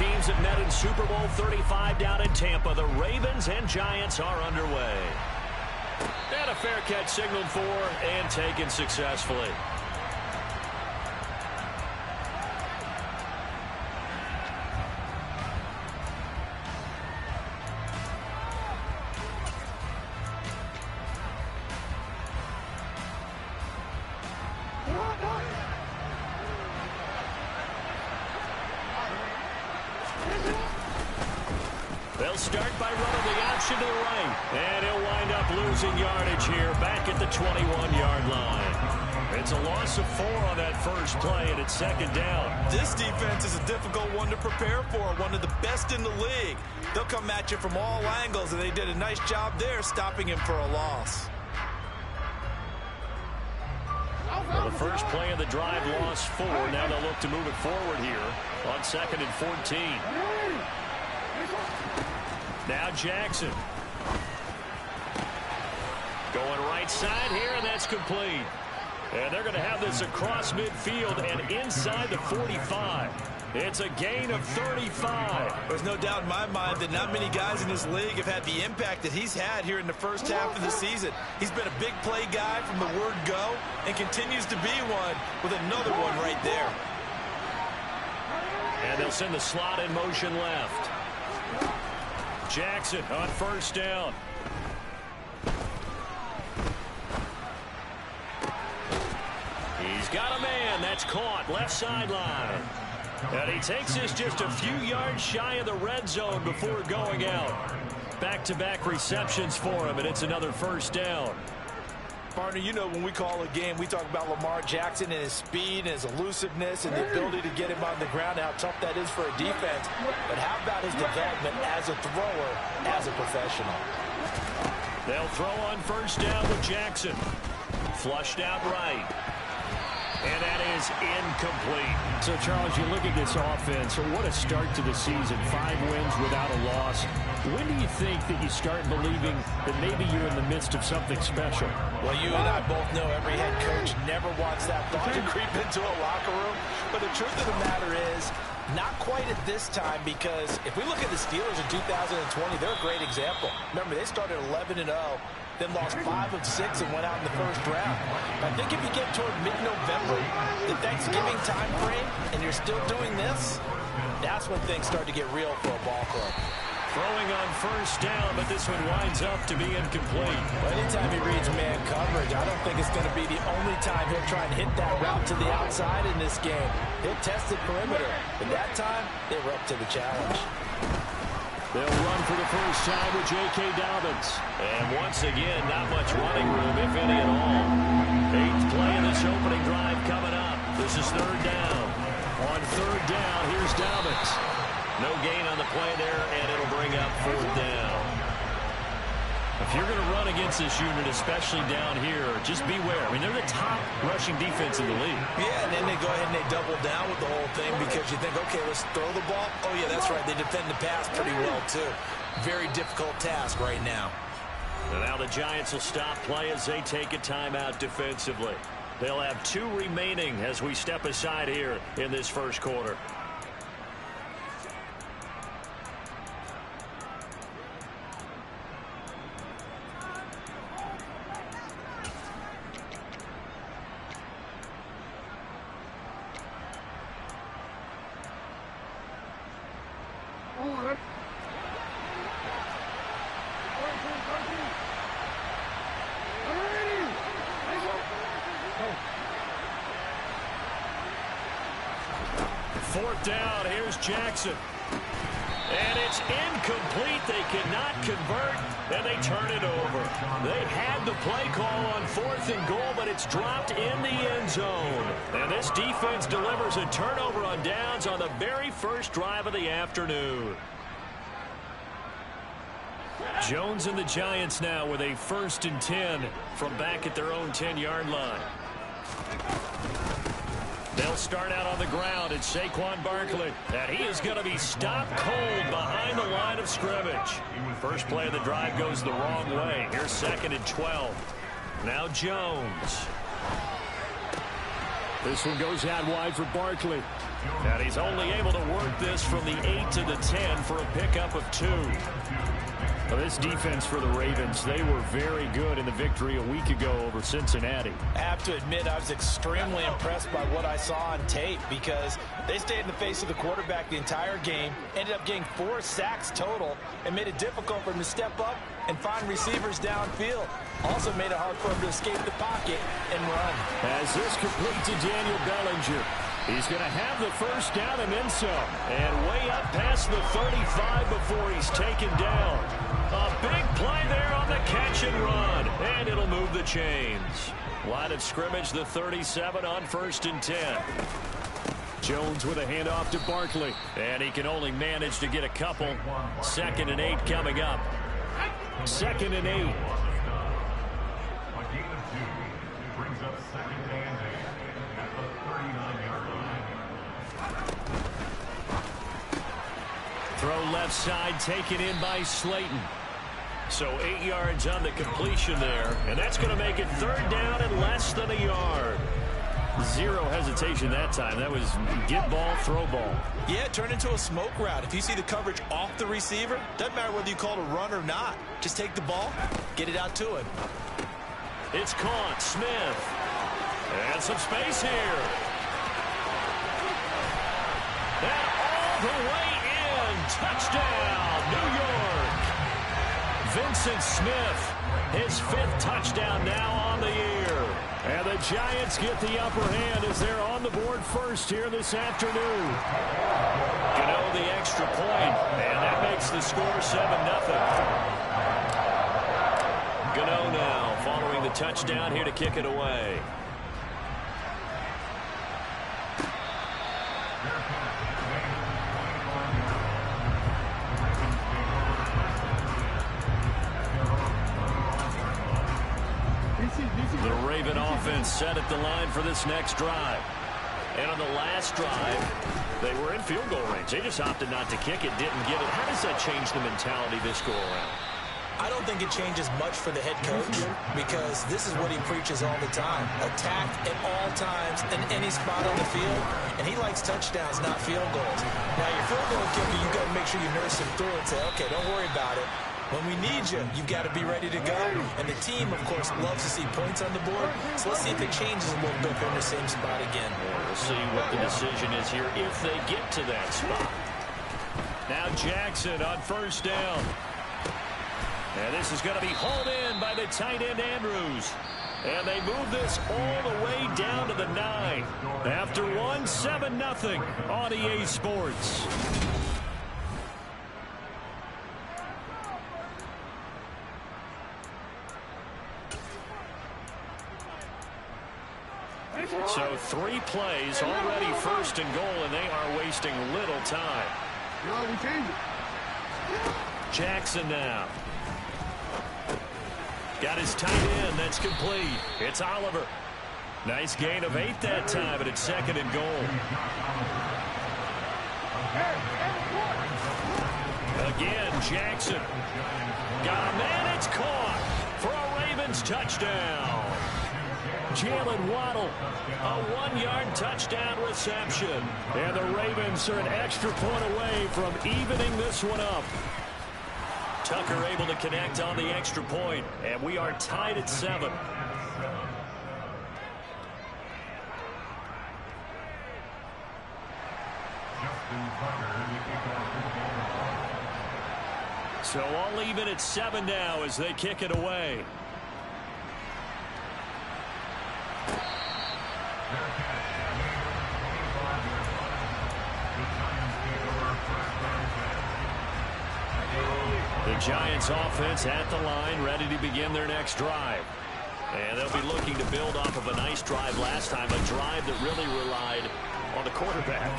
teams have met in Super Bowl 35 down in Tampa. The Ravens and Giants are underway. And a fair catch signaled for and taken successfully. They'll start by running the option to the right. And he'll wind up losing yardage here back at the 21-yard line. It's a loss of 4 on that first play, and it's second down. This defense is a difficult one to prepare for, one of the best in the league. They'll come at you from all angles, and they did a nice job there stopping him for a loss. Well, the first play of the drive lost 4. Now they'll look to move it forward here on 2nd and 14. Now Jackson. Going right side here, and that's complete. And they're going to have this across midfield and inside the 45. It's a gain of 35. There's no doubt in my mind that not many guys in this league have had the impact that he's had here in the first half of the season. He's been a big play guy from the word go and continues to be one with another one right there. And they'll send the slot in motion left. Jackson on first down. He's got a man. That's caught. Left sideline. And he takes this just a few yards shy of the red zone before going out. Back-to-back receptions for him, and it's another first down. Partner, you know when we call a game, we talk about Lamar Jackson and his speed and his elusiveness and the ability to get him on the ground, how tough that is for a defense. But how about his development as a thrower, as a professional? They'll throw on first down with Jackson. Flushed out right. And that is incomplete. So, Charles, you look at this offense, what a start to the season. 5 wins without a loss. When do you think that you start believing that maybe you're in the midst of something special? Well, you and I both know every head coach never wants that thought to creep into a locker room. But the truth of the matter is, not quite at this time, because if we look at the Steelers in 2020, they're a great example. Remember, they started 11-0. Then lost 5 of 6 and went out in the first round. I think if you get toward mid-November, the Thanksgiving time frame, and you're still doing this, that's when things start to get real for a ball club. Throwing on first down, but this one winds up to be incomplete. Well, anytime he reads man coverage, I don't think it's going to be the only time he'll try and hit that route to the outside in this game. He'll test the perimeter, but that time, they were up to the challenge. They'll run for the first time with J.K. Dobbins. And once again, not much running room, if any at all. 8th play in this opening drive coming up. This is third down. On third down, here's Dobbins. No gain on the play there, and it'll bring up 4th down. If you're going to run against this unit, especially down here, just beware. I mean, they're the top rushing defense in the league. Yeah, and then they go ahead and they double down with the whole thing because you think, okay, let's throw the ball. Oh, yeah, that's right. They defend the pass pretty well, too. Very difficult task right now. And now the Giants will stop play as they take a timeout defensively. They'll have 2 remaining as we step aside here in this first quarter. Fourth down, here's Jackson. And it's incomplete. They cannot convert, and they turn it over. They had the play call on 4th and goal, but it's dropped in the end zone. And this defense delivers a turnover on downs on the very first drive of the afternoon. Jones and the Giants now with a 1st and 10 from back at their own 10-yard line. They'll start out on the ground. It's Saquon Barkley. And he is going to be stopped cold behind the line of scrimmage. First play of the drive goes the wrong way. Here's 2nd and 12. Now Jones. This one goes out wide for Barkley. And he's only able to work this from the 8 to the 10 for a pickup of 2. Well, this defense for the Ravens, they were very good in the victory a week ago over Cincinnati. I have to admit, I was extremely impressed by what I saw on tape because they stayed in the face of the quarterback the entire game, ended up getting 4 sacks total, and made it difficult for him to step up and find receivers downfield. Also made it hard for him to escape the pocket and run. As this complete to Daniel Bellinger. He's going to have the first down and then some. And way up past the 35 before he's taken down. A big play there on the catch and run. And it'll move the chains. Line of scrimmage, the 37 on 1st and 10. Jones with a handoff to Barkley. And he can only manage to get a couple. 2nd and 8 coming up. 2nd and 8. Throw left side, taken in by Slayton. So 8 yards on the completion there. And that's going to make it 3rd down and less than a yard. 0 hesitation that time. That was get ball, throw ball. Yeah, it turned into a smoke route. If you see the coverage off the receiver, doesn't matter whether you call it a run or not. Just take the ball, get it out to him. It's caught. Smith. And some space here. And all the way in. Touchdown, New York. Vincent Smith, his 5th touchdown now on the year. And the Giants get the upper hand as they're on the board first here this afternoon. Gano the extra point, and that makes the score 7-0. Gano now following the touchdown here to kick it away. The Raven offense set at the line for this next drive. And on the last drive, they were in field goal range. They just opted not to kick it, didn't get it. How does that change the mentality this go around? I don't think it changes much for the head coach because this is what he preaches all the time. Attack at all times in any spot on the field, and he likes touchdowns, not field goals. Now, your field goal kicker, you've got to make sure you nurse him through and say, okay, don't worry about it. When we need you, you've got to be ready to go. And the team, of course, loves to see points on the board. So let's see if it changes a little bit in the same spot again. We'll see what the decision is here if they get to that spot. Now Jackson on 1st down. And this is going to be hauled in by the tight end Andrews. And they move this all the way down to the 9. After 1, 7-0 on EA Sports. So 3 plays, already 1st and goal, and they are wasting little time. Jackson now. Got his tight end. That's complete. It's Oliver. Nice gain of 8 that time, but it's 2nd and goal. Again, Jackson. Got a man. It's caught for a Ravens touchdown. Jalen Waddle, a 1-yard touchdown reception. And the Ravens are an extra point away from evening this one up. Tucker able to connect on the extra point, and we are tied at 7. So all even at 7 now as they kick it away. The Giants offense at the line, ready to begin their next drive. And they'll be looking to build off of a nice drive last time, a drive that really relied on the quarterback.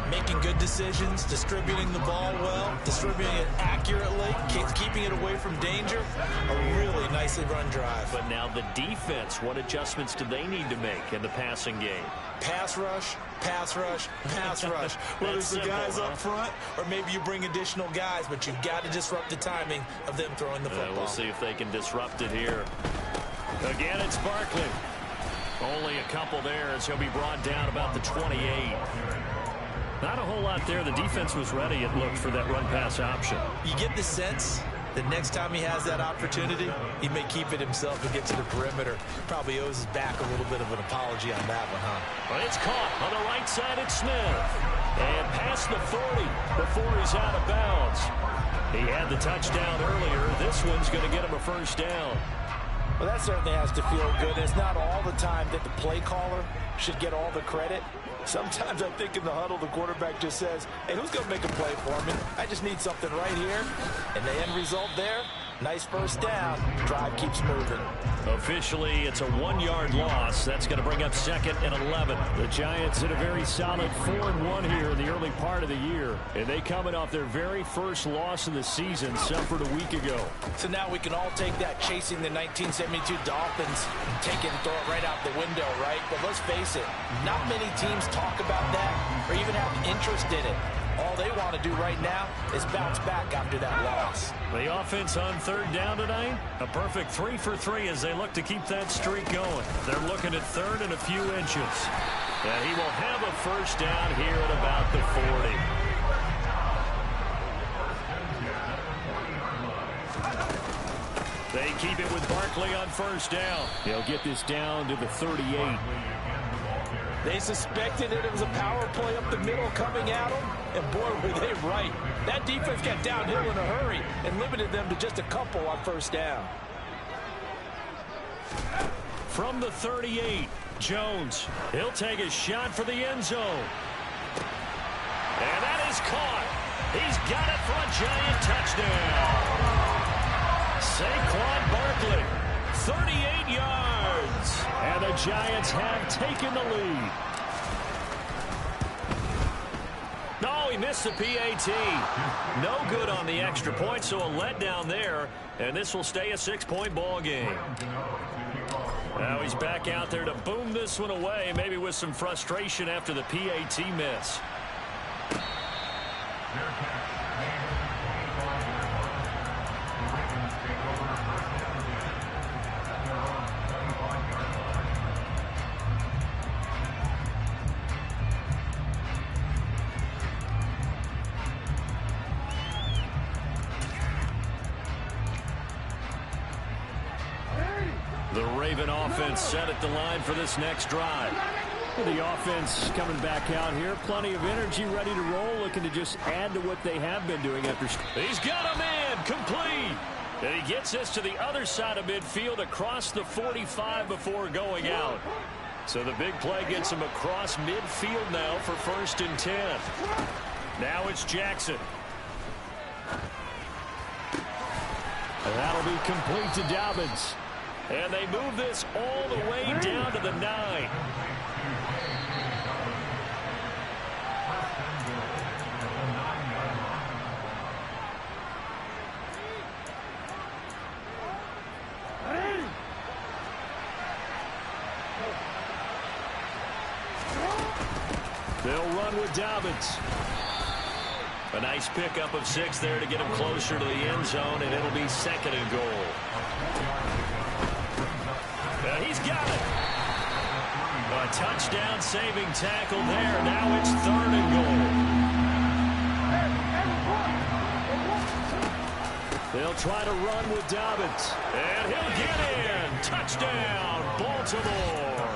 Making good decisions, distributing the ball well, distributing it accurately, keeping it away from danger. A really nicely run drive. But now the defense, what adjustments do they need to make in the passing game? Pass rush, pass rush, pass rush. Whether it's the guys up front or maybe you bring additional guys, but you've got to disrupt the timing of them throwing the football. We'll see if they can disrupt it here. Again, it's Barkley. Only a couple there as he'll be brought down about the 28. Not a whole lot there. The defense was ready, it looked, for that run-pass option. You get the sense that next time he has that opportunity, he may keep it himself and get to the perimeter. Probably owes his back a little bit of an apology on that one, huh? But it's caught on the right side. It's Smith. And past the 40 before he's out of bounds. He had the touchdown earlier. This one's going to get him a first down. Well, that certainly has to feel good. It's not all the time that the play caller should get all the credit. Sometimes I think in the huddle, the quarterback just says, hey, who's going to make a play for me? I just need something right here. And the end result there, nice first down. Drive keeps moving. Officially, it's a 1-yard loss. That's going to bring up 2nd and 11. The Giants in a very solid 4-1 here in the early part of the year. And they coming off their very first loss of the season, suffered a week ago. So now we can all take that chasing the 1972 Dolphins and take it and throw it right out the window, right? But let's face it, not many teams talk about that or even have interest in it. All they want to do right now is bounce back after that loss. The offense on 3rd down tonight, a perfect 3 for 3 as they look to keep that streak going. They're looking at 3rd and a few inches. And he will have a first down here at about the 40. They keep it with Barkley on first down. He'll get this down to the 38. They suspected that it was a power play up the middle coming at them, and boy, were they right. That defense got downhill in a hurry and limited them to just a couple on first down. From the 38, Jones. He'll take a shot for the end zone. And that is caught. He's got it for a Giant touchdown. Saquon Barkley, 38 yards. And the Giants have taken the lead. No, he missed the PAT. No good on the extra point, so a letdown there. And this will stay a 6-point ball game. Now he's back out there to boom this one away, maybe with some frustration after the PAT miss. The Raven offense set at the line for this next drive. The offense coming back out here. Plenty of energy, ready to roll, looking to just add to what they have been doing after. He's got a man, complete. And he gets us to the other side of midfield across the 45 before going out. So the big play gets him across midfield now for 1st and 10. Now it's Jackson. And that'll be complete to Dobbins. And they move this all the way down to the 9. They'll run with Dobbins. A nice pickup of 6 there to get him closer to the end zone, and it'll be 2nd and goal. He's got it. A touchdown saving tackle there. Now it's 3rd and goal. They'll try to run with Dobbins. And he'll get in. Touchdown, Baltimore.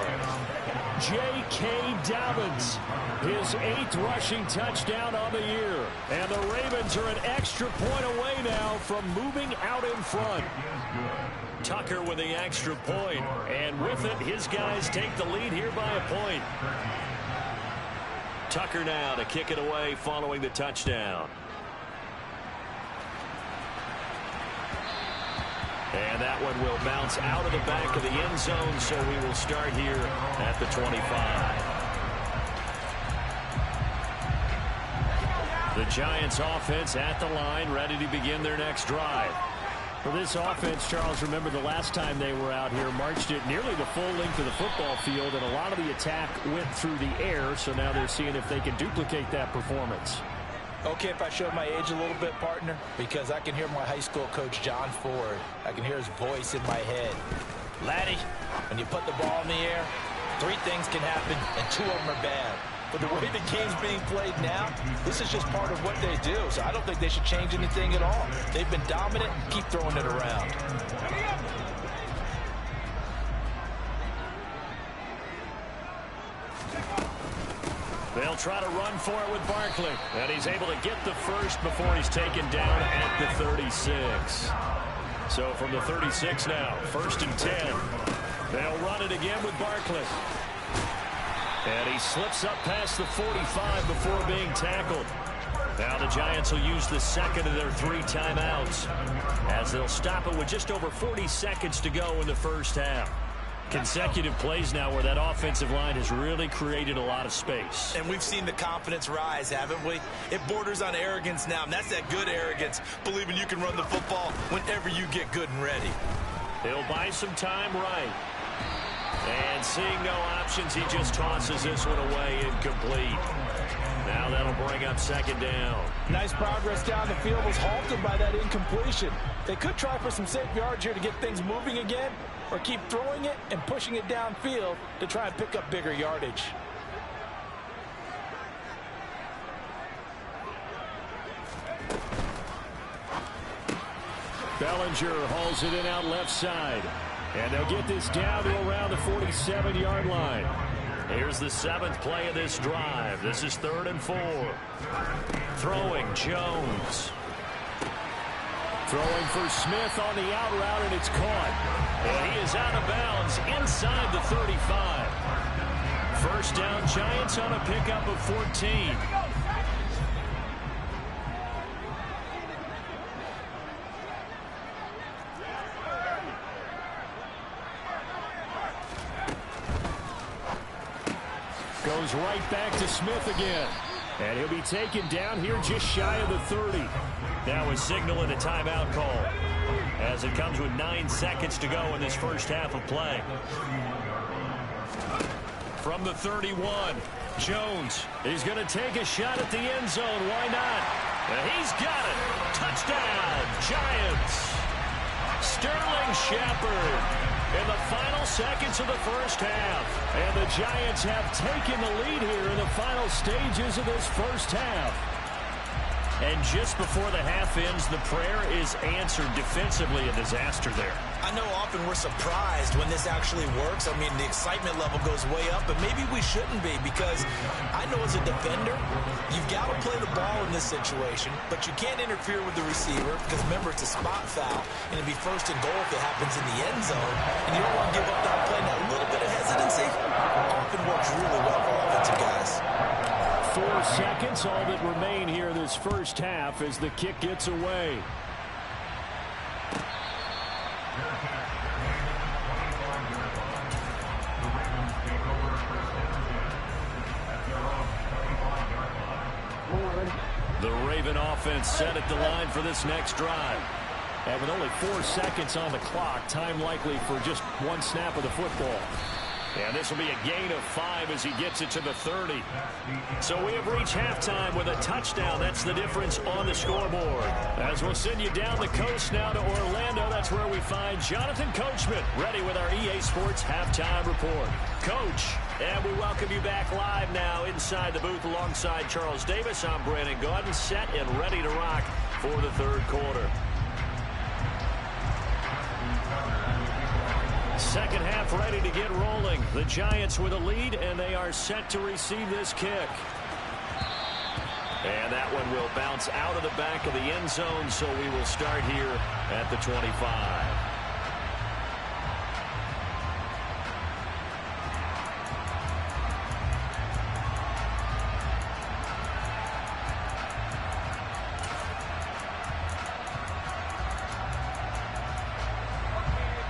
J.K. Dobbins, his 8th rushing touchdown on the year. And the Ravens are an extra point away now from moving out in front. Tucker with the extra point, and with it, his guys take the lead here by a point. Tucker now to kick it away following the touchdown. And that one will bounce out of the back of the end zone, so we will start here at the 25. The Giants offense at the line, ready to begin their next drive. For this offense, Charles, remember the last time they were out here, marched it nearly the full length of the football field, and a lot of the attack went through the air, so now they're seeing if they can duplicate that performance. Okay, if I show my age a little bit, partner, because I can hear my high school coach, John Ford. I can hear his voice in my head. Laddie, when you put the ball in the air, 3 things can happen, and 2 of them are bad. But the way the game's being played now, this is just part of what they do. So I don't think they should change anything at all. They've been dominant. Keep throwing it around. They'll try to run for it with Barkley. And he's able to get the first before he's taken down at the 36. So from the 36 now, 1st and 10. They'll run it again with Barkley. And he slips up past the 45 before being tackled. Now the Giants will use the second of their 3 timeouts as they'll stop it with just over 40 seconds to go in the first half. Consecutive plays now where that offensive line has really created a lot of space. And we've seen the confidence rise, haven't we? It borders on arrogance now, and that's that good arrogance, believing you can run the football whenever you get good and ready. He'll buy some time right. And seeing no options, he just tosses this one away incomplete. Now that'll bring up 2nd down. Nice progress down the field was halted by that incompletion. They could try for some safe yards here to get things moving again, or keep throwing it and pushing it downfield to try and pick up bigger yardage. Bellinger hauls it in out left side. And they'll get this down to around the 47-yard line. Here's the 7th play of this drive. This is 3rd and 4. Throwing Jones. Throwing for Smith on the out route, and it's caught. And he is out of bounds inside the 35. 1st down, Giants on a pickup of 14. Goes right back to Smith again. And he'll be taken down here just shy of the 30. Now is signaling a timeout call as it comes with 9 seconds to go in this first half of play. From the 31, Jones. He's going to take a shot at the end zone. Why not? And he's got it. Touchdown, Giants. Sterling Shepard in the final seconds of the first half. And the Giants have taken the lead here in the final stages of this first half. And just before the half ends, the prayer is answered defensively. A disaster there. I know often we're surprised when this actually works. I mean, the excitement level goes way up, but maybe we shouldn't be, because I know as a defender, you've got to play the ball in this situation, but you can't interfere with the receiver because, remember, it's a spot foul, and it'd be 1st and goal if it happens in the end zone, and you don't want to give up that play. And that little bit of hesitancy often works really well for offensive guys. 4 seconds, all that remain here this first half as the kick gets away. The Raven offense set at the line for this next drive. And with only 4 seconds on the clock, time likely for just 1 snap of the football. And this will be a gain of 5 as he gets it to the 30. So we have reached halftime with a touchdown. That's the difference on the scoreboard. As we'll send you down the coast now to Orlando, that's where we find Jonathan Coachman, ready with our EA Sports Halftime Report. Coach, and we welcome you back live now inside the booth alongside Charles Davis. I'm Brandon Gaudin, set and ready to rock for the 3rd quarter. Second half ready to get rolling. The Giants with a lead, and they are set to receive this kick. And that one will bounce out of the back of the end zone, so we will start here at the 25.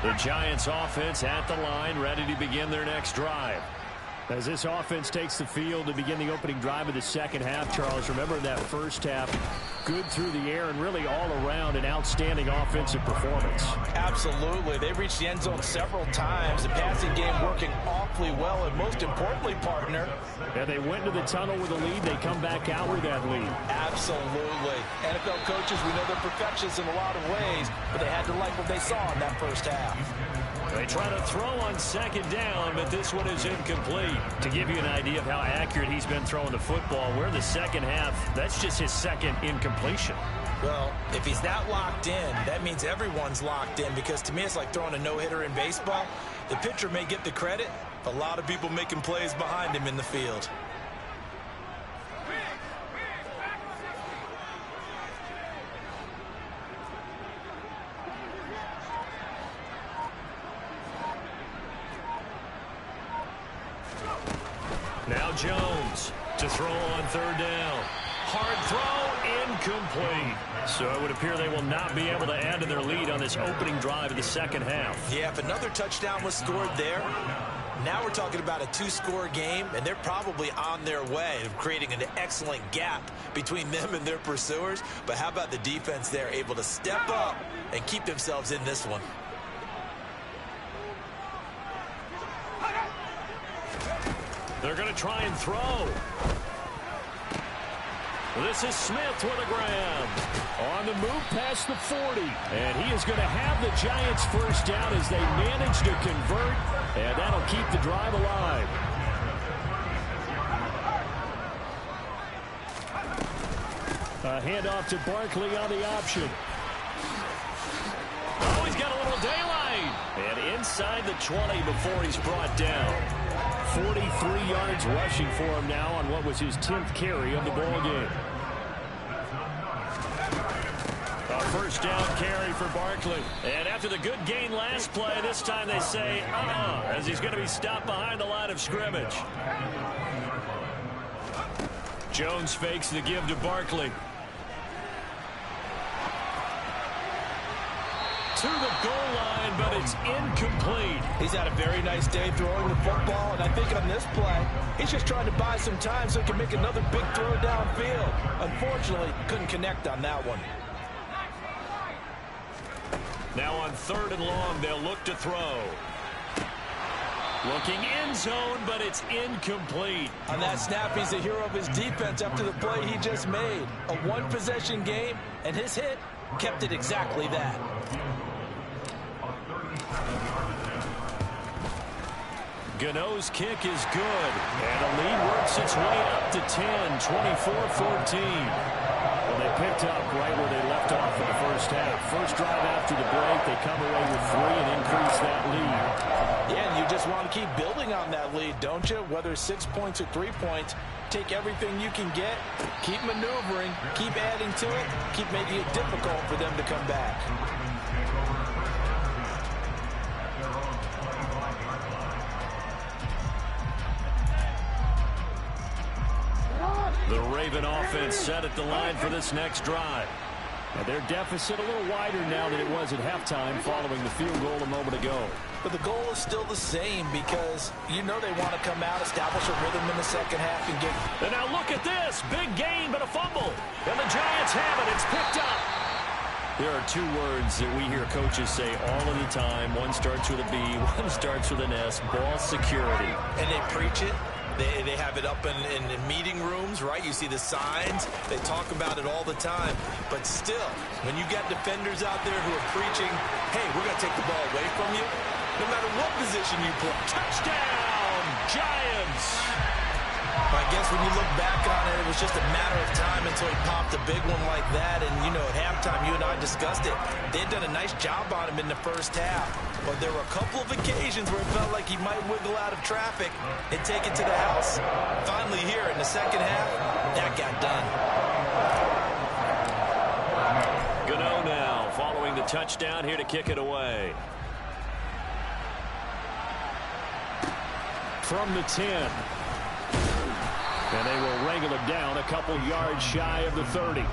The Giants offense at the line, ready to begin their next drive. As this offense takes the field to begin the opening drive of the second half, Charles, remember that first half, good through the air and really all around an outstanding offensive performance. Absolutely. They reached the end zone several times. The passing game working awfully well, and most importantly, partner. Yeah, they went to the tunnel with a lead. They come back out with that lead. Absolutely. NFL coaches, we know they're perfectionists in a lot of ways, but they had to like what they saw in that first half. They try to throw on second down, but this one is incomplete. To give you an idea of how accurate he's been throwing the football, we're in the second half. That's just his second incompletion. Well, if he's not locked in, that means everyone's locked in, because to me it's like throwing a no-hitter in baseball. The pitcher may get the credit, but a lot of people making plays behind him in the field. Now Jones to throw on third down. Hard throw, incomplete. So it would appear they will not be able to add to their lead on this opening drive of the second half. Yeah, if another touchdown was scored there, now we're talking about a two-score game, and they're probably on their way of creating an excellent gap between them and their pursuers. But how about the defense there, able to step up and keep themselves in this one? They're going to try and throw. This is Smith with a grab. On the move past the 40. And he is going to have the Giants first down as they manage to convert. And that'll keep the drive alive. A handoff to Barkley on the option. Oh, he's got a little daylight. And inside the 20 before he's brought down. 43 yards rushing for him now on what was his 10th carry of the ball game. A first down carry for Barkley. And after the good gain last play, this time they say, as he's going to be stopped behind the line of scrimmage. Jones fakes the give to Barkley. To the goal line, but it's incomplete. He's had a very nice day throwing the football, and I think on this play, he's just trying to buy some time so he can make another big throw downfield. Unfortunately, couldn't connect on that one. Now on third and long, they'll look to throw. Looking end zone, but it's incomplete. On that snap, he's a hero of his defense after the play he just made. A one-possession game, and his hit kept it exactly that. Gano's kick is good. And the lead works its way up to 10, 24-14. Well, they picked up right where they left off in the first half. First drive after the break, they come away with 3 and increase that lead. Yeah, and you just want to keep building on that lead, don't you? Whether it's 6 points or 3 points, take everything you can get, keep maneuvering, keep adding to it, keep making it difficult for them to come back. The Raven offense set at the line for this next drive. And their deficit a little wider now than it was at halftime following the field goal a moment ago. But the goal is still the same because you know they want to come out, establish a rhythm in the second half and get... And now look at this. Big gain, but a fumble. And the Giants have it. It's picked up. There are 2 words that we hear coaches say all of the time. One starts with a B, one starts with an S. Ball security. And they preach it. They have it up in meeting rooms, right? You see the signs. They talk about it all the time. But still, when you got defenders out there who are preaching, hey, we're going to take the ball away from you, no matter what position you play. Touchdown, Giants! I guess when you look back on it, it was just a matter of time until he popped a big one like that. And, you know, at halftime, you and I discussed it. They had done a nice job on him in the first half. But there were a couple of occasions where it felt like he might wiggle out of traffic and take it to the house. Finally here in the second half, that got done. Gano now following the touchdown here to kick it away. From the 10. And they will wrangle it down a couple yards shy of the 30.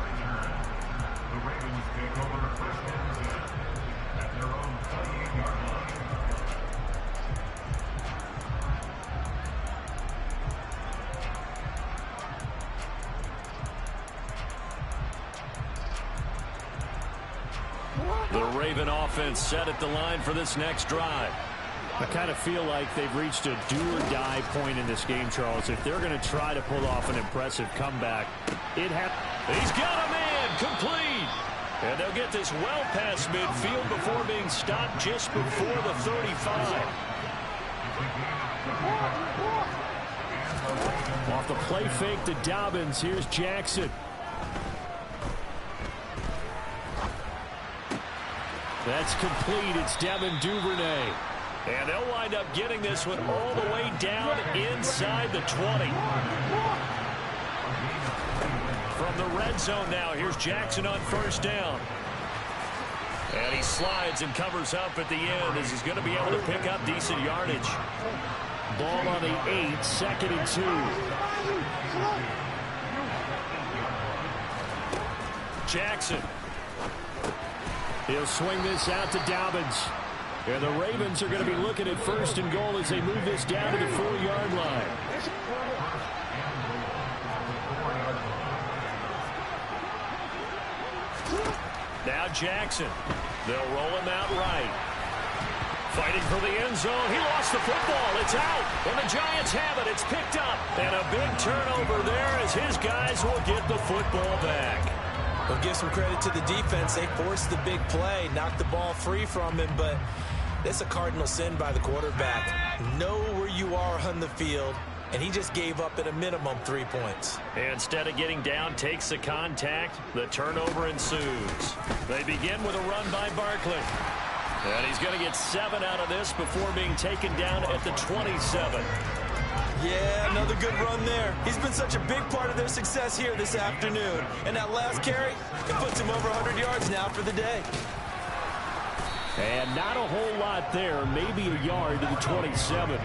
The Raven offense set at the line for this next drive. I kind of feel like they've reached a do-or-die point in this game, Charles. If they're going to try to pull off an impressive comeback, he's got a man complete. And they'll get this well past midfield before being stopped just before the 35. Off the play fake to Dobbins. Here's Jackson. That's complete. It's Devin Duvernay. And they'll wind up getting this one all the way down inside the 20. From the red zone now, here's Jackson on first down. And he slides and covers up at the end as he's going to be able to pick up decent yardage. Ball on the 8, 2nd and 2. Jackson. He'll swing this out to Dobbins. And the Ravens are going to be looking at 1st and goal as they move this down to the 4-yard line. Now Jackson. They'll roll him out right. Fighting for the end zone. He lost the football. It's out. And the Giants have it. It's picked up. And a big turnover there as his guys will get the football back. We'll give some credit to the defense. They forced the big play, knocked the ball free from him, but it's a cardinal sin by the quarterback. Know where you are on the field, and he just gave up at a minimum 3 points. And instead of getting down, takes the contact. The turnover ensues. They begin with a run by Barkley. And he's going to get 7 out of this before being taken down at the 27. Yeah, another good run there. He's been such a big part of their success here this afternoon. And that last carry, it puts him over 100 yards now for the day. And not a whole lot there, maybe a yard to the 27.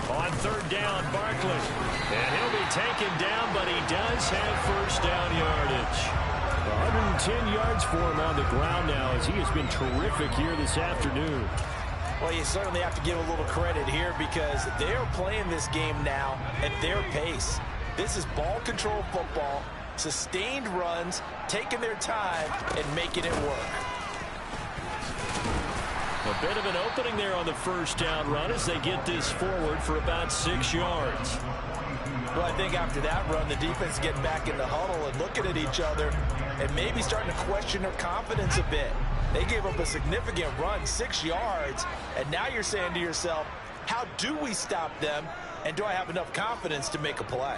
On 3rd down, Barkley. And he'll be taken down, but he does have 1st down yardage. 110 yards for him on the ground now as he has been terrific here this afternoon. Well, you certainly have to give a little credit here because they're playing this game now at their pace. This is ball control football, sustained runs, taking their time, and making it work. A bit of an opening there on the 1st down run as they get this forward for about 6 yards. Well, I think after that run, the defense is getting back in the huddle and looking at each other and maybe starting to question their confidence a bit. They gave up a significant run, 6 yards, and now you're saying to yourself, how do we stop them, and do I have enough confidence to make a play?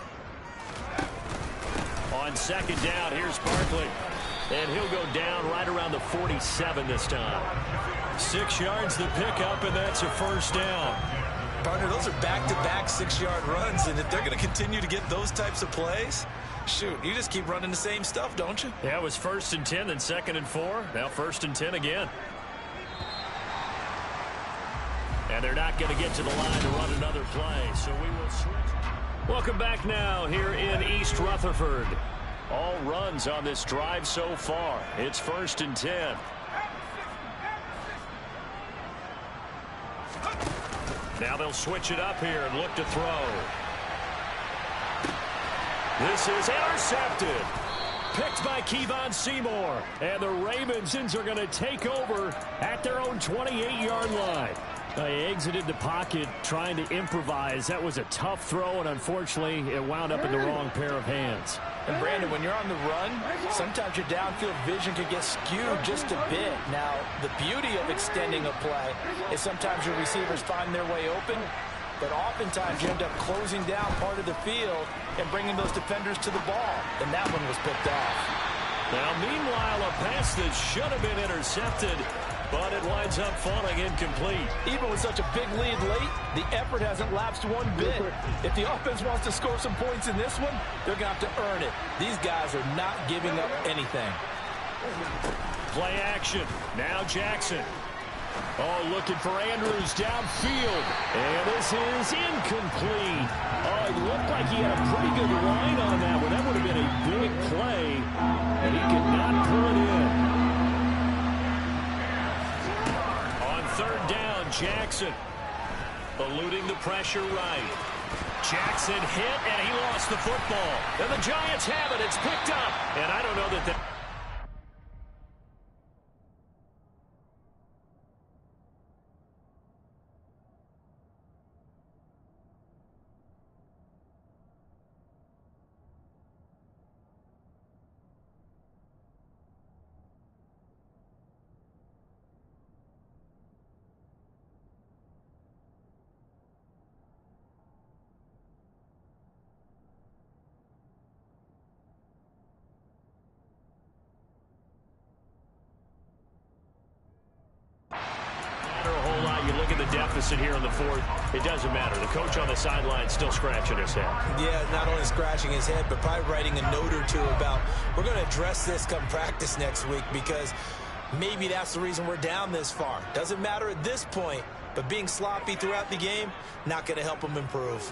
On 2nd down, here's Barkley. And he'll go down right around the 47 this time. 6 yards the pickup, and that's a 1st down. Partner, those are back-to-back 6-yard runs, and if they're going to continue to get those types of plays, shoot, you just keep running the same stuff, don't you? Yeah, it was 1st and 10, then 2nd and 4. Now 1st and 10 again. And they're not going to get to the line to run another play, so we will switch. Welcome back now here in East Rutherford. All runs on this drive so far. It's 1st and 10. Now they'll switch it up here and look to throw. This is intercepted. Picked by Kevon Seymour. And the Ravens are going to take over at their own 28-yard line. They exited the pocket trying to improvise. That was a tough throw, and unfortunately, it wound up in the wrong pair of hands. And Brandon, when you're on the run, sometimes your downfield vision can get skewed just a bit. Now, the beauty of extending a play is sometimes your receivers find their way open, but oftentimes you end up closing down part of the field and bringing those defenders to the ball. And that one was picked off. Now, meanwhile, a pass that should have been intercepted, but it winds up falling incomplete. Even with such a big lead late, the effort hasn't lapsed one bit. If the offense wants to score some points in this one, they're going to have to earn it. These guys are not giving up anything. Play action. Now Jackson. Oh, looking for Andrews downfield. And this is incomplete. Oh, it looked like he had a pretty good line on that one. That would have been a big play, and he could not pull it in. On 3rd down, Jackson. Eluding the pressure right. Jackson hit, and he lost the football. And the Giants have it. It's picked up. And I don't know that you look at the deficit here in the fourth, it doesn't matter. The coach on the sideline still scratching his head. Yeah, not only scratching his head, but probably writing a note or two about, we're going to address this come practice next week, because maybe that's the reason we're down this far. Doesn't matter at this point, but being sloppy throughout the game, not going to help him improve.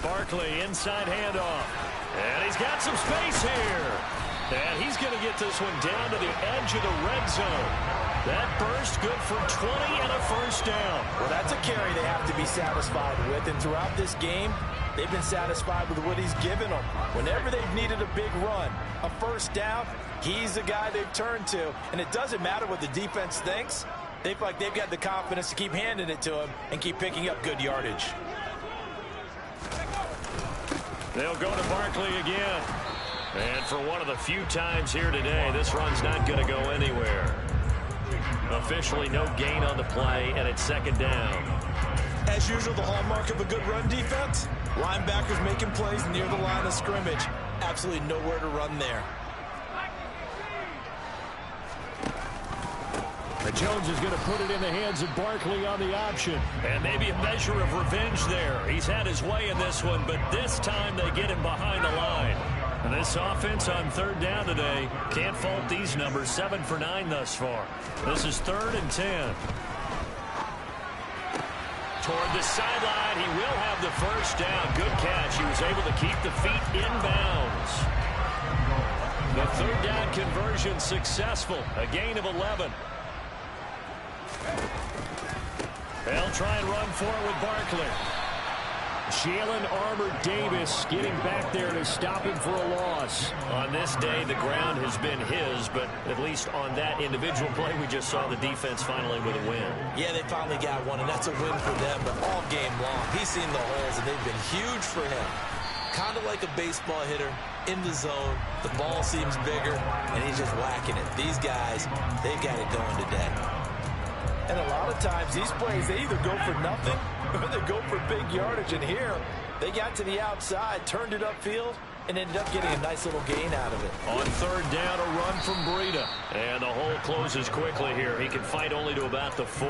Barkley, inside handoff. And he's got some space here. And he's going to get this one down to the edge of the red zone. That burst good for 20 and a first down. Well, that's a carry they have to be satisfied with. And throughout this game, they've been satisfied with what he's given them. Whenever they've needed a big run, a first down, he's the guy they've turned to. And it doesn't matter what the defense thinks. They feel like they've got the confidence to keep handing it to him and keep picking up good yardage. They'll go to Barkley again. And for one of the few times here today, this run's not going to go anywhere. Officially no gain on the play, and it's second down. As usual, the hallmark of a good run defense, linebackers making plays near the line of scrimmage. Absolutely nowhere to run there. Jones is going to put it in the hands of Barkley on the option. And maybe a measure of revenge there. He's had his way in this one, but this time they get him behind the line. And this offense on third down today, can't fault these numbers. 7 for 9 thus far. This is 3rd and 10. Toward the sideline, he will have the first down. Good catch. He was able to keep the feet in bounds. The third down conversion successful. A gain of 11. They'll try and run for it with Barkley. Jalen Armour-Davis getting back there to stop him for a loss. On this day, the ground has been his, but at least on that individual play, we just saw the defense finally with a win. Yeah, they finally got one, and that's a win for them, but all game long, he's seen the holes, and they've been huge for him. Kind of like a baseball hitter in the zone. The ball seems bigger, and he's just whacking it. These guys, they've got it going today. And a lot of times, these plays, they either go for nothing or they go for big yardage. And here, they got to the outside, turned it upfield, and ended up getting a nice little gain out of it. On third down, a run from Breida. And the hole closes quickly here. He can fight only to about the 4.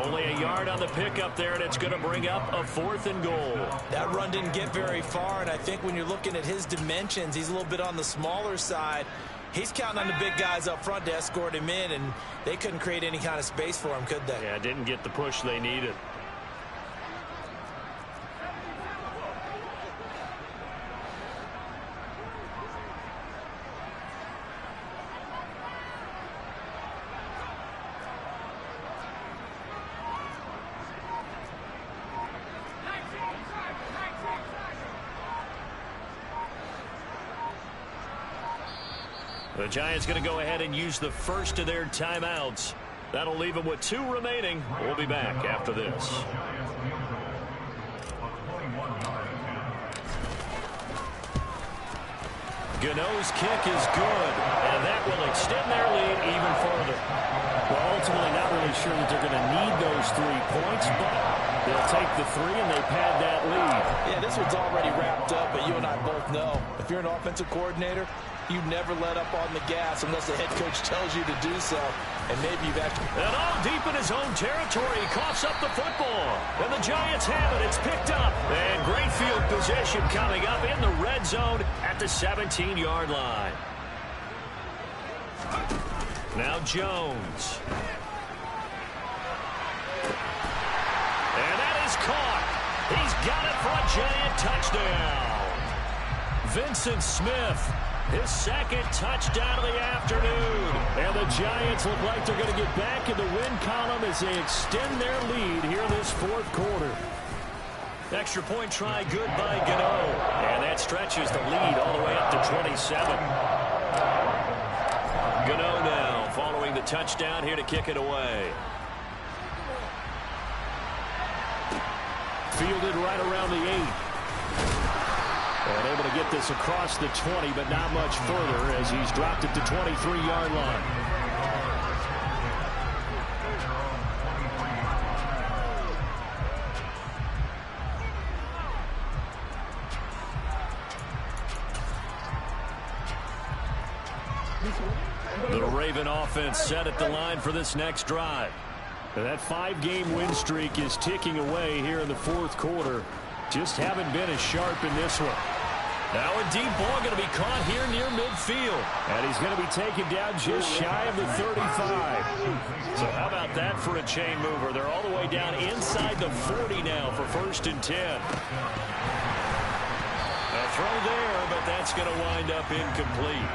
Only a yard on the pickup there, and it's going to bring up a 4th and goal. That run didn't get very far, and I think when you're looking at his dimensions, he's a little bit on the smaller side. He's counting on the big guys up front to escort him in, and they couldn't create any kind of space for him, could they? Yeah, didn't get the push they needed. The Giants going to go ahead and use the first of their timeouts. That'll leave them with 2 remaining. We'll be back after this. Gano's kick is good, and that will extend their lead even further. Well, ultimately not really sure that they're going to need those 3 points, but they'll take the 3 and they pad that lead. Yeah, this one's already wrapped up, but you and I both know if you're an offensive coordinator, you never let up on the gas unless the head coach tells you to do so. And maybe you've actually... And all deep in his own territory, he coughs up the football. And the Giants have it. It's picked up. And great field position coming up in the red zone at the 17-yard line. Now Jones. And that is caught. He's got it for a Giant touchdown. Vincent Smith. His second touchdown of the afternoon. And the Giants look like they're going to get back in the win column as they extend their lead here in this 4th quarter. Extra point try good by Gano. And that stretches the lead all the way up to 27. Gano now following the touchdown here to kick it away. Fielded right around the 8. And able to get this across the 20, but not much further as he's dropped it to 23-yard line. The Raven offense set at the line for this next drive. That 5-game win streak is ticking away here in the fourth quarter. Just haven't been as sharp in this one. Now a deep ball going to be caught here near midfield. And he's going to be taken down just shy of the 35. So how about that for a chain mover? They're all the way down inside the 40 now for 1st and 10. A throw there, but that's going to wind up incomplete.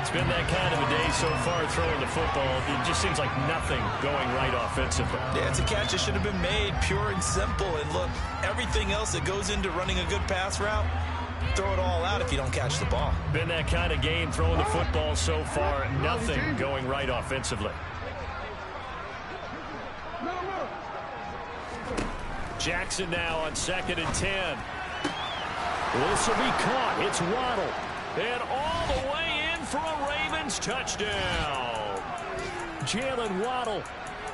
It's been that kind of a day so far throwing the football. It just seems like nothing going right offensively. Yeah, it's a catch that should have been made, pure and simple. And look, everything else that goes into running a good pass route, throw it all out if you don't catch the ball. Been that kind of game throwing the football so far. Nothing going right offensively. Jackson now on 2nd and 10. This will be caught. It's Waddle. And all the way in for a Ravens touchdown. Jalen Waddle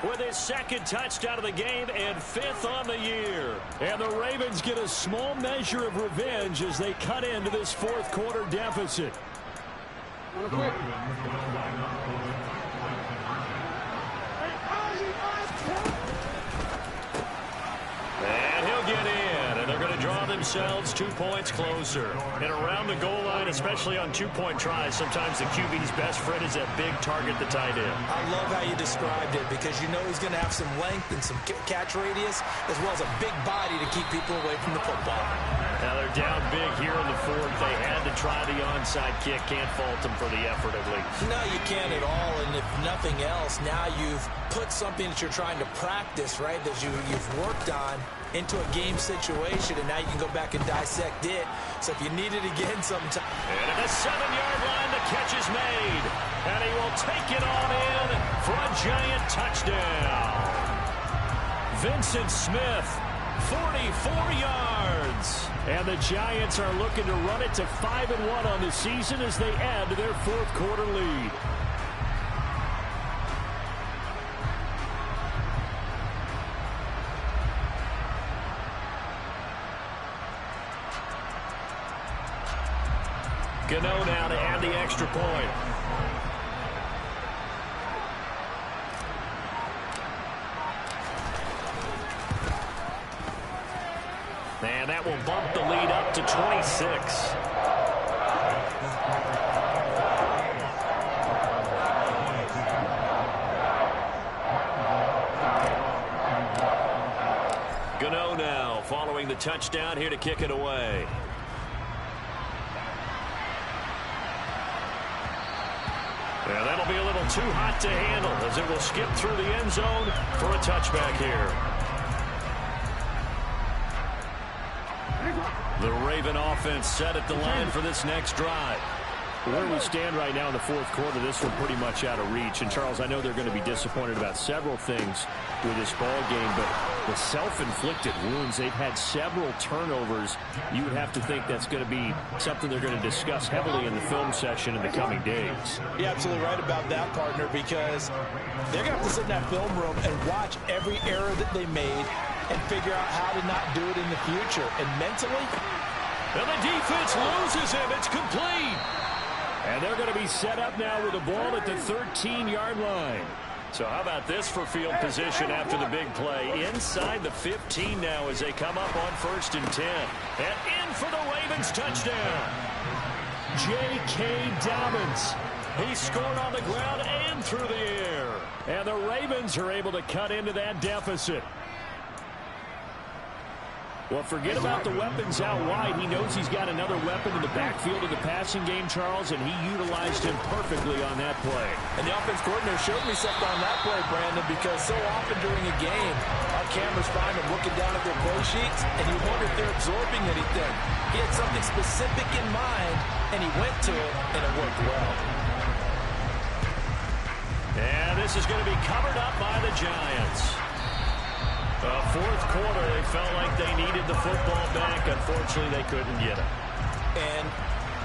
with his 2nd touchdown of the game and 5th on the year. And the Ravens get a small measure of revenge as they cut into this 4th quarter deficit. And he'll get in, and they're going to draw themselves 2 points closer. And around the goal line, especially on 2-point tries, sometimes the QB's best friend is that big target, the tight end. I love how you described it because you know he's going to have some length and some catch radius as well as a big body to keep people away from the football. Now they're down big here in the 4th. They had to try the onside kick. Can't fault them for the effort at least. No, you can't at all. And if nothing else, now you've put something that you're trying to practice, right, that you've worked on into a game situation, and now you can go back and dissect it. So if you need it again sometime. And at the 7-yard line, the catch is made. And he will take it on in for a giant touchdown. Vincent Smith, 44 yards. And the Giants are looking to run it to 5-1 on the season as they add to their 4th quarter lead. Gano now to add the extra point. And that will bump the lead up to 26. Gano now following the touchdown here to kick it away. Yeah, that'll be a little too hot to handle as it will skip through the end zone for a touchback here. The Raven offense set at the line for this next drive. Where we stand right now in the 4th quarter, this one pretty much out of reach. And, Charles, I know they're going to be disappointed about several things with this ball game, but the self-inflicted wounds, they've had several turnovers. You would have to think that's going to be something they're going to discuss heavily in the film session in the coming days. You're absolutely right about that, partner, because they're going to have to sit in that film room and watch every error that they made and figure out how to not do it in the future. And mentally, and the defense loses him. It's complete. And they're going to be set up now with the ball at the 13-yard line. So how about this for field position after the big play? Inside the 15 now as they come up on 1st and 10. And in for the Ravens touchdown. J.K. Dobbins. He scored on the ground and through the air. And the Ravens are able to cut into that deficit. Well, forget about the weapons out wide. He knows he's got another weapon in the backfield of the passing game, Charles, and he utilized him perfectly on that play. And the offense coordinator showed me something on that play, Brandon, because so often during a game, our cameras find them looking down at their play sheets, and you wonder if they're absorbing anything. He had something specific in mind, and he went to it, and it worked well. And this is going to be covered up by the Giants. 4th quarter, they felt like they needed the football back. Unfortunately, they couldn't get it. And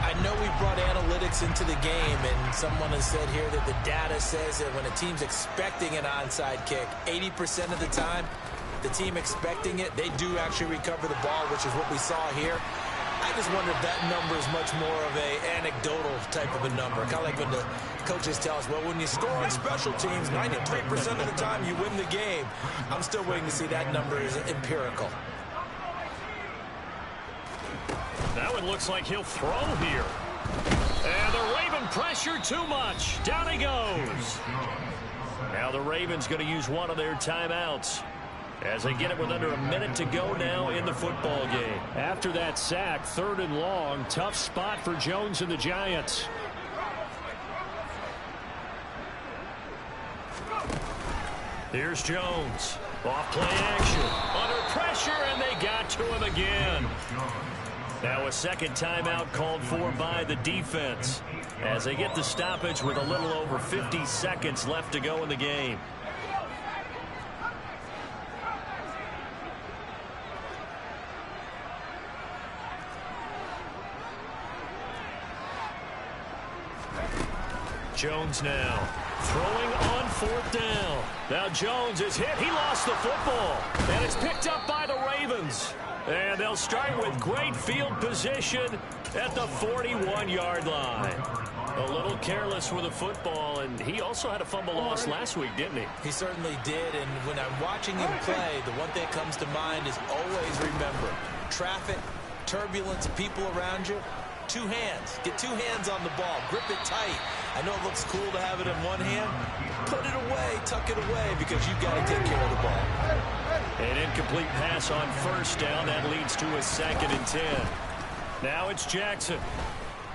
I know we brought analytics into the game, and someone has said here that the data says that when a team's expecting an onside kick, 80% of the time, the team expecting it, they do actually recover the ball, which is what we saw here. I just wonder if that number is much more of a anecdotal type of a number. Kind of like when the coaches tell us, well, when you score on special teams, 93% of the time you win the game. I'm still waiting to see that number is empirical. That one looks like he'll throw here. And the Raven pressure too much. Down he goes. Now the Ravens going to use one of their timeouts as they get it with under a minute to go now in the football game. After that sack, 3rd and long, tough spot for Jones and the Giants. Here's Jones. Off play action. Under pressure, and they got to him again. Now a second timeout called for by the defense as they get the stoppage with a little over 50 seconds left to go in the game. Jones now throwing on 4th down. Now Jones is hit. He lost the football, and it's picked up by the Ravens. And they'll start with great field position at the 41-yard line. A little careless with the football, and he also had a fumble loss last week, didn't he? He certainly did, and when I'm watching him play, the one thing that comes to mind is always remember, traffic, turbulence, people around you, 2 hands. Get 2 hands on the ball. Grip it tight. I know it looks cool to have it in one hand. Put it away, tuck it away, because you've got to take care of the ball. An incomplete pass on 1st down. That leads to a 2nd and 10. Now it's Jackson.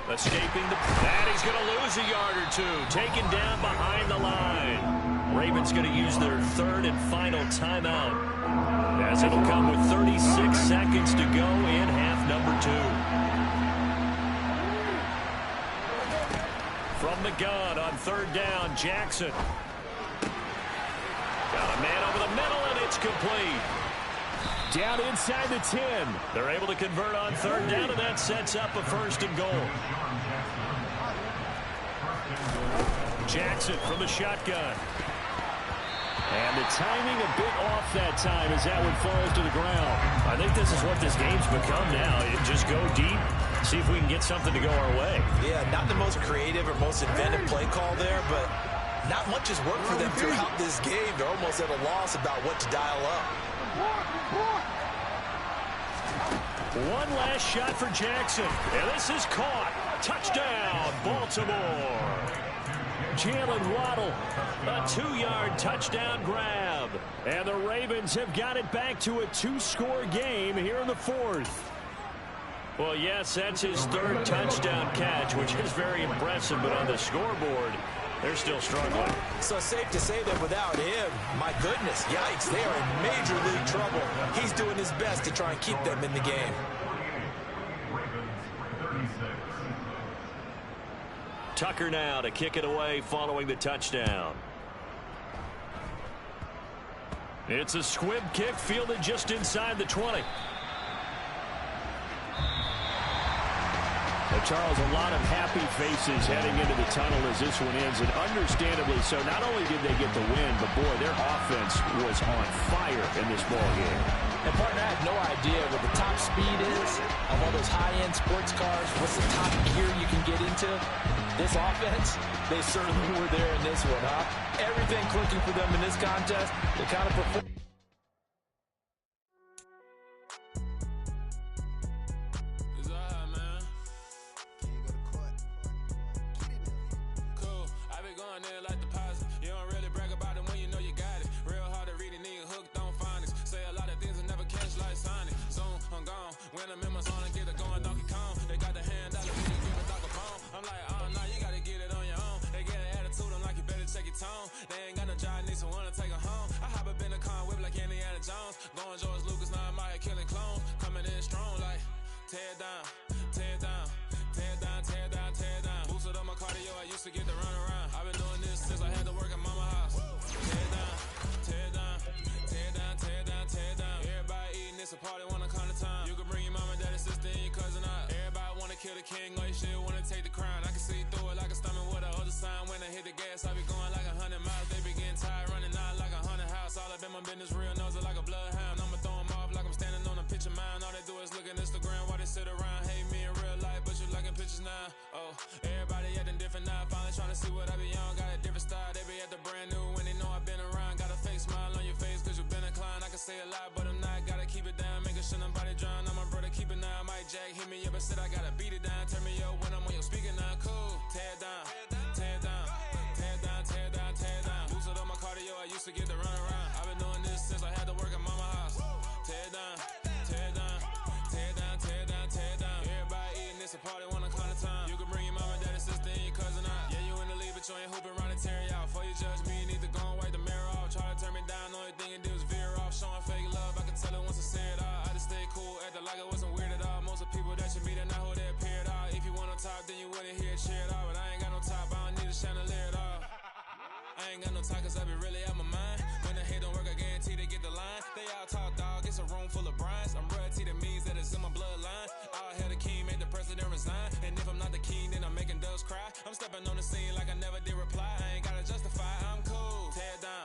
Escaping the... And he's going to lose a yard or 2. Taken down behind the line. Ravens going to use their 3rd and final timeout, as it'll come with 36 seconds to go in half number 2. From the gun on 3rd down, Jackson. Got a man over the middle, and it's complete. Down inside the 10. They're able to convert on 3rd down, and that sets up a 1st and goal. Jackson from the shotgun. And the timing a bit off that time as that one falls to the ground. I think this is what this game's become now. You just go deep, see if we can get something to go our way. Yeah, not the most creative or most inventive play call there, but not much has worked for them throughout this game. They're almost at a loss about what to dial up. One last shot for Jackson, and this is caught. Touchdown, Baltimore. Jalen Waddle, a 2-yard touchdown grab. And the Ravens have got it back to a 2-score game here in the 4th. Well, yes, that's his 3rd touchdown catch, which is very impressive, but on the scoreboard, they're still struggling. So safe to say that without him, my goodness, yikes, they are in major league trouble. He's doing his best to try and keep them in the game. Tucker now to kick it away following the touchdown. It's a squib kick fielded just inside the 20. Charles, a lot of happy faces heading into the tunnel as this one ends, and understandably so. Not only did they get the win, but boy, their offense was on fire in this ball game. And partner, I have no idea what the top speed is of all those high-end sports cars. What's the top gear you can get into? This offense, they certainly were there in this one, huh? Everything clicking for them in this contest. They kind of performed. When I'm in my zone, I get it going Donkey Kong. They got the hand out of me, give a dog a bone. I'm like, oh, no, you gotta get it on your own. They get an attitude, I'm like, you better check your tone. They ain't got no job, need someone to take her home. I hop up in the car, whip like Indiana Jones. Going George Lucas, now I'm out here killing clones. Coming in strong, like, tear down, tear down, tear down, tear down, tear down. Boosted up my cardio, I used to get to run around. I've been doing this since I had to work at mama house. Tear down, tear down, tear down, tear down, tear down. Everybody eating, it's a party, wanna come to time. You can bring your mama, daddy, sister, and your cousin out. Everybody wanna kill the king, or you shit wanna take the crown. I can see through it like a stomach with a other sign. When I hit the gas, I be going like 100 miles. They be getting tired, running out like 100 house. All up in my business, real nose it like a bloodhound. I'ma throw them off like I'm standing on a picture mound. All they do is look at Instagram while they sit around, hate me in real life, but you liking pictures now. Oh, everybody acting different now. Finally trying to see what I be on. Got a different style, they be at the brand new when they know I've been around. Got a fake smile on your face, cause you been inclined. I can say a lot, but I'm not. Gotta keep it down, making sure nobody drown. I'm my brother, keep it now. Mike Jack hit me up and said I gotta beat it down. Turn me up when I'm on your speaker now. Cool, tear it down, tear it down, tear it down, tear it down, tear it down. Lose it on my cardio, I used to get to run around. I've been doing this since I had to work at mama house. Tear it down, tear it down, tear it down, tear it down, tear it down. Everybody eating this a party, one o'clock of time. You can bring your mama, daddy, sister, and your cousin out. Yeah, you in the league, but you ain't hooping around and tear you out. Before you judge me, you need to go and wipe the mirror off. Try to turn me down, only thing you do is veer off. Showing fake love, I can tell it once I say it all. I just stay cool, acting like it wasn't weird at all. Most of the people that you meet are not who they appear at all. If you want on top, then you wouldn't hear it cheer at all. But I ain't got no top, I don't need a chandelier at all. I ain't got no time, cause I be really out my mind. When the hate don't work, I guarantee they get the line. They all talk, dog, it's a room full of brinds. I'm royalty, that means that it's in my bloodline. All hell the king, made the president resign. And if I'm not the king, then I'm making doves cry. I'm stepping on the scene like I never did reply. I ain't gotta justify, I'm cool. Tear it down,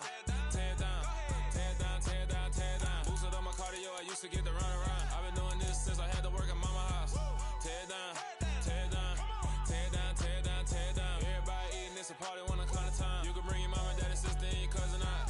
tear it down, tear it down, tear it down, tear it down. Boosted on my cardio, I used to get to run around. I've been doing this since I had to work at mama house. Tear it down, tear it down, tear it down, tear it down, tear it down. Everybody eating this a party, 1 o'clock of time. You can bring your mama, daddy, sister, and your cousin out.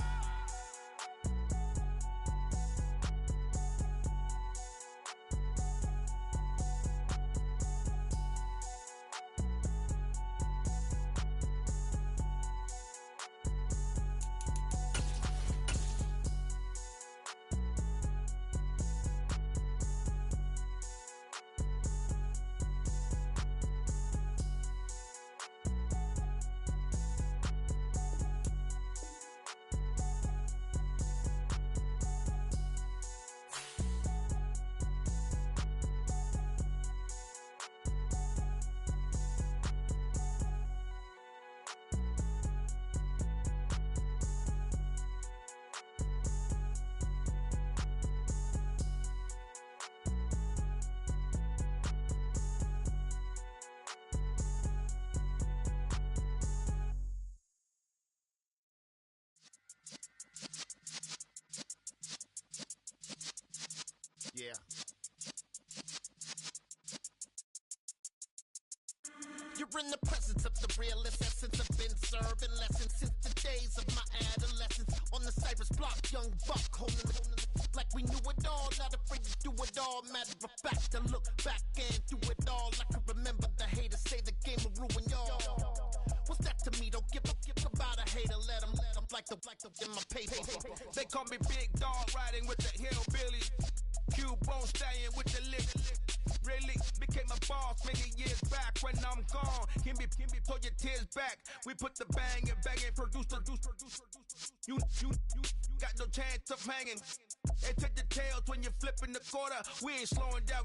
Yeah. You're in the presence of the realest essence. I've been serving lessons since the days of my adolescence. On the Cypress block, young buck holding it like we knew it all. Not afraid to do it all. Matter of fact, I look back and do it all. I can remember the haters say the game will ruin y'all. What's that to me? Don't give about a hater. Let them like the in my paper. They call me Big Dog, riding with the hillbillies. Q-Bone stallion with the lick. Really became a boss many years back. When I'm gone, can be pull your tears back. We put the bang and produce. You got no chance of hanging. And take the tails when you're flipping the quarter. We ain't slowing down.